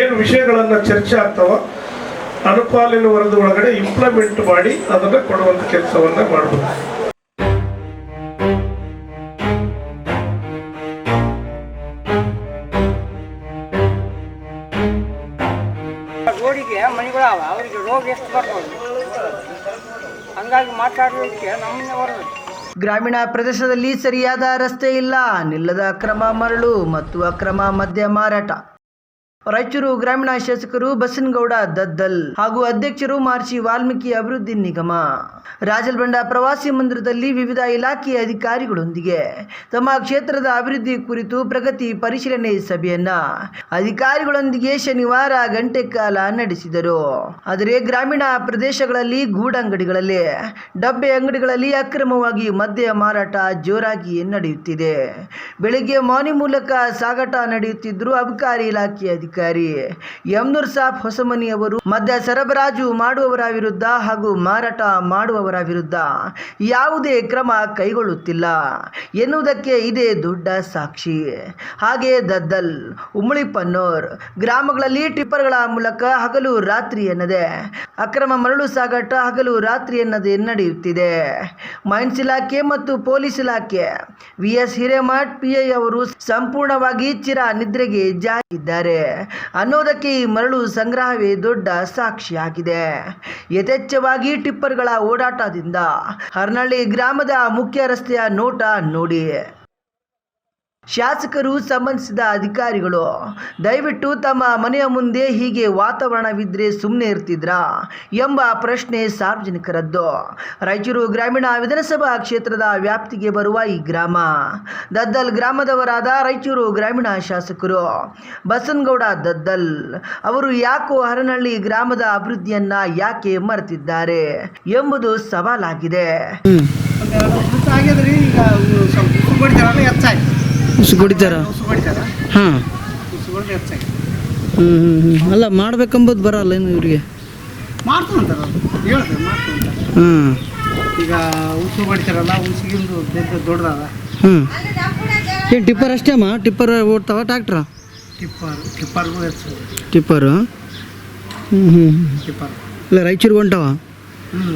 ಏನು ವಿಷಯಗಳನ್ನು ಚರ್ಚೆ ಆಗ್ತಾವೋ ಅನುಪಾಲನೆ ವರದಿ ಒಳಗಡೆ ಇಂಪ್ಲಿಮೆಂಟ್ ಮಾಡಿ ಅದನ್ನು ಕೊಡುವಂಥ ಕೆಲಸವನ್ನು ಮಾಡಬೇಕು. ರೋಡಿಗೆ ಮನೆಗಳವ ಅವರಿಗೆ ರೋಗ ಎಷ್ಟು ಬರ್ಬೋದು, ಹಂಗಾಗಿ ಮಾತಾಡಲಿಕ್ಕೆ ನಮ್ಮನ್ನೇ ಬರಬೇಕು. ಗ್ರಾಮೀಣ ಪ್ರದೇಶದಲ್ಲಿ ಸರಿಯಾದ ರಸ್ತೆ ಇಲ್ಲ, ನಿಲ್ಲದ ಅಕ್ರಮ ಮರಳು ಮತ್ತು ಅಕ್ರಮ ಮದ್ಯ ಮಾರಾಟ. ರಾಯಚೂರು ಗ್ರಾಮೀಣ ಶಾಸಕರು ಬಸನಗೌಡ ದದ್ದಲ್ ಹಾಗೂ ಅಧ್ಯಕ್ಷರು ಮಹರ್ಷಿ ವಾಲ್ಮೀಕಿ ಅಭಿವೃದ್ಧಿ ನಿಗಮ ರಾಜಲಬಂಡ ಪ್ರವಾಸಿ ಮಂದಿರದಲ್ಲಿ ವಿವಿಧ ಇಲಾಖೆಯ ಅಧಿಕಾರಿಗಳೊಂದಿಗೆ ತಮ್ಮ ಕ್ಷೇತ್ರದ ಅಭಿವೃದ್ಧಿ ಕುರಿತು ಪ್ರಗತಿ ಪರಿಶೀಲನೆ ಸಭೆಯನ್ನ ಅಧಿಕಾರಿಗಳೊಂದಿಗೆ ಶನಿವಾರ ಗಂಟೆ ಕಾಲ ನಡೆಸಿದರು. ಆದರೆ ಗ್ರಾಮೀಣ ಪ್ರದೇಶಗಳಲ್ಲಿ ಗೂಡಂಗಡಿಗಳಲ್ಲಿ, ಡಬ್ಬೆ ಅಂಗಡಿಗಳಲ್ಲಿ ಅಕ್ರಮವಾಗಿ ಮದ್ಯ ಮಾರಾಟ ಜೋರಾಗಿ ನಡೆಯುತ್ತಿದೆ. ಬೆಳಿಗ್ಗೆ ಮೌನಿ ಮೂಲಕ ಸಾಗಾಟ ನಡೆಯುತ್ತಿದ್ದರೂ ಅಬಕಾರಿ ಇಲಾಖೆಯ ಅಧಿಕಾರಿ ಯಮನೂರ್ ಸಾಬ್ ಹೊಸಮನಿ ಅವರು ಮದ್ಯ ಸರಬರಾಜು ಮಾಡುವವರ ವಿರುದ್ಧ ಹಾಗೂ ಮಾರಾಟ ಮಾಡುವವರ ವಿರುದ್ಧ ಯಾವುದೇ ಕ್ರಮ ಕೈಗೊಳ್ಳುತ್ತಿಲ್ಲ ಎನ್ನುವುದಕ್ಕೆ ಇದೇ ದೊಡ್ಡ ಸಾಕ್ಷಿ. ಹಾಗೆ ದದ್ದಲ್, ಉಮ್ಮಳಿಪನ್ನೂರ್ ಗ್ರಾಮಗಳಲ್ಲಿ ಟಿಪ್ಪರ್ಗಳ ಮೂಲಕ ಹಗಲು ರಾತ್ರಿ ಎನ್ನದೆ ಅಕ್ರಮ ಮರಳು ಸಾಗಾಟ ಹಗಲು ರಾತ್ರಿ ಎನ್ನದೆ ನಡೆಯುತ್ತಿದೆ. ಮೈನ್ಸ್ ಇಲಾಖೆ ಮತ್ತು ಪೊಲೀಸ್ ಇಲಾಖೆ ವಿಎಸ್ ಹಿರೇಮಠ್ ಪಿಐ ಅವರು ಸಂಪೂರ್ಣವಾಗಿ ಚಿರ ನಿದ್ರೆಗೆ ಜಾರಿದ್ದಾರೆ ಅನ್ನೋದಕ್ಕೆ ಈ ಮರಳು ಸಂಗ್ರಹವೇ ದೊಡ್ಡ ಸಾಕ್ಷಿಯಾಗಿದೆ. ಯಥೇಚ್ಛವಾಗಿ ಟಿಪ್ಪರ್ಗಳ ಓಡಾಟದಿಂದ ಹರನಹಳ್ಳಿ ಗ್ರಾಮದ ಮುಖ್ಯ ರಸ್ತೆಯ ನೋಟ ನೋಡಿ. ಶಾಸಕರು, ಸಂಬಂಧಿಸಿದ ಅಧಿಕಾರಿಗಳು ದಯವಿಟ್ಟು ತಮ್ಮ ಮನೆಯ ಮುಂದೆ ಹೀಗೆ ವಾತಾವರಣವಿದ್ರೆ ಸುಮ್ಮನೆ ಇರ್ತಿದ್ರಾ ಎಂಬ ಪ್ರಶ್ನೆ ಸಾರ್ವಜನಿಕರದ್ದು. ರಾಯಚೂರು ಗ್ರಾಮೀಣ ವಿಧಾನಸಭಾ ಕ್ಷೇತ್ರದ ವ್ಯಾಪ್ತಿಗೆ ಬರುವ ಈ ಗ್ರಾಮ ದದ್ದಲ್ ಗ್ರಾಮದವರಾದ ರಾಯಚೂರು ಗ್ರಾಮೀಣ ಶಾಸಕರು ಬಸನಗೌಡ ದದ್ದಲ್ ಅವರು ಯಾಕೋ ಹರನಹಳ್ಳಿ ಗ್ರಾಮದ ಅಭಿವೃದ್ಧಿಯನ್ನ ಯಾಕೆ ಮರೆತಿದ್ದಾರೆ ಎಂಬುದು ಸವಾಲಾಗಿದೆ. ಅಲ್ಲ ಮಾಡ್ಬೇಕಂಬುದು ಬರಲ್ಲ ಏನು ಇವ್ರಿಗೆ ಮಾಡ್ತಾರಂತಾರ ಈಗ ಉಸು ಬಡಿತಾರಲ್ಲ, ಉಸಿಗಿಂದು ದೊಡ್ಡದಾದ. ಏನು ಟಿಪ್ಪರ್ ಅಷ್ಟೇ ಅಮ್ಮ? Tipper ಓಡ್ತಾವ tractor? ಟಿಪ್ಪರು ಇಲ್ಲ ರಾಯಚೂರಿಗೆ ಹೊಂಟಾವ?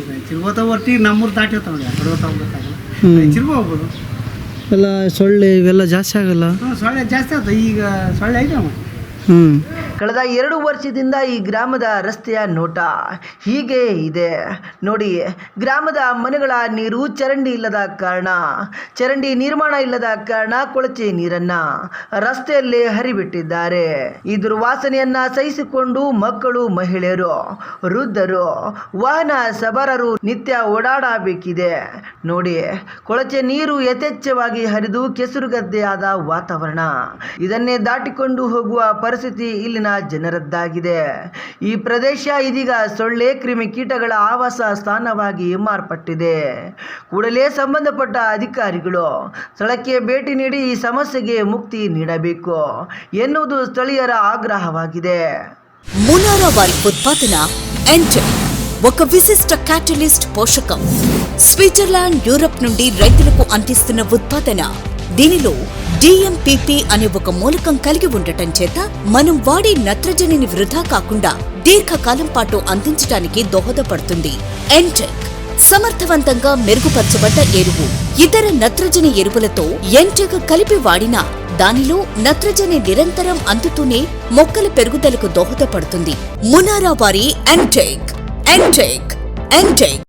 ರಾಯಚೂರಿಗೆ ಹೋಗ್ತಾವ, ಒಟ್ಟಿಗೆ ನಮ್ಮೂರು ದಾಟಿ ಹೋಗ್ತಾವ, ಕಡೆ ಹೋಗ್ತಾವ, ರಾಯಚೂರಿಗೆ ಹೋಗ್ಬೋದು. ಎಲ್ಲ ಸೊಳ್ಳೆ ಇವೆಲ್ಲ ಜಾಸ್ತಿ ಆಗಲ್ಲ? ಸೊಳ್ಳೆ ಜಾಸ್ತಿ ಆಗ್ತದೆ, ಈಗ ಸೊಳ್ಳೆ ಐತೆ. ಕಳೆದ 2 ವರ್ಷದಿಂದ ಈ ಗ್ರಾಮದ ರಸ್ತೆಯ ನೋಟ ಹೀಗೆ ಇದೆ ನೋಡಿ. ಗ್ರಾಮದ ಮನೆಗಳ ನೀರು ಚರಂಡಿ ಇಲ್ಲದ ಕಾರಣ, ಚರಂಡಿ ನಿರ್ಮಾಣ ಇಲ್ಲದ ಕಾರಣ ಕೊಳಚೆ ನೀರನ್ನ ರಸ್ತೆಯಲ್ಲೇ ಹರಿಬಿಟ್ಟಿದ್ದಾರೆ. ಈ ದುರ್ವಾಸನೆಯನ್ನ ಸಹಿಸಿಕೊಂಡು ಮಕ್ಕಳು, ಮಹಿಳೆಯರು, ವೃದ್ಧರು, ವಾಹನ ಸವಾರರು ನಿತ್ಯ ಓಡಾಡಬೇಕಿದೆ ನೋಡಿ. ಕೊಳಚೆ ನೀರು ಯಥೇಚ್ಛವಾಗಿ ಹರಿದು ಕೆಸರುಗದ್ದೆಯಾದ ವಾತಾವರಣ. ಇದನ್ನೇ ದಾಟಿಕೊಂಡು ಹೋಗುವ ಪರಿಸ್ಥಿತಿ ಇಲ್ಲಿನ ಜನರದ್ದಾಗಿದೆ. ಈ ಪ್ರದೇಶ ಇದೀಗ ಸೊಳ್ಳೆ, ಕ್ರಿಮಿಕೀಟಗಳ ಆವಾಸ ಸ್ಥಾನವಾಗಿ ಮಾರ್ಪಟ್ಟಿದೆ. ಕೂಡಲೇ ಸಂಬಂಧಪಟ್ಟ ಅಧಿಕಾರಿಗಳು ಸ್ಥಳಕ್ಕೆ ಭೇಟಿ ನೀಡಿ ಈ ಸಮಸ್ಯೆಗೆ ಮುಕ್ತಿ ನೀಡಬೇಕು ಎನ್ನುವುದು ಸ್ಥಳೀಯರ ಆಗ್ರಹವಾಗಿದೆ. మునారా వారి ఉత్పాదన ఎంటెక్ ఒక విశిష్ట క్యాటలిస్ట్ పోషకం. స్విట్జర్లాండ్, యూరప్ నుండి రైతులకు అందిస్తున్న ఉత్పాదన. దీనిలో DMPP అనే ఒక మూలకం కలిగి ఉండటం చేత మనం వాడే నత్రజనిని వృధా కాకుండా దీర్ఘకాలం పాటు అందించడానికి దోహదపడుతుంది. ఎంటెక్ సమర్థవంతంగా మెరుగుపరచబడ్డ ఎరువు. ఇతర నత్రజని ఎరువులతో ఎంటెక్ కలిపి వాడినా దానిలో నత్రజని నిరంతరం అందుతూనే మొక్కల పెరుగుదలకు దోహదపడుతుంది. మునారా వారి ఎంటెక్.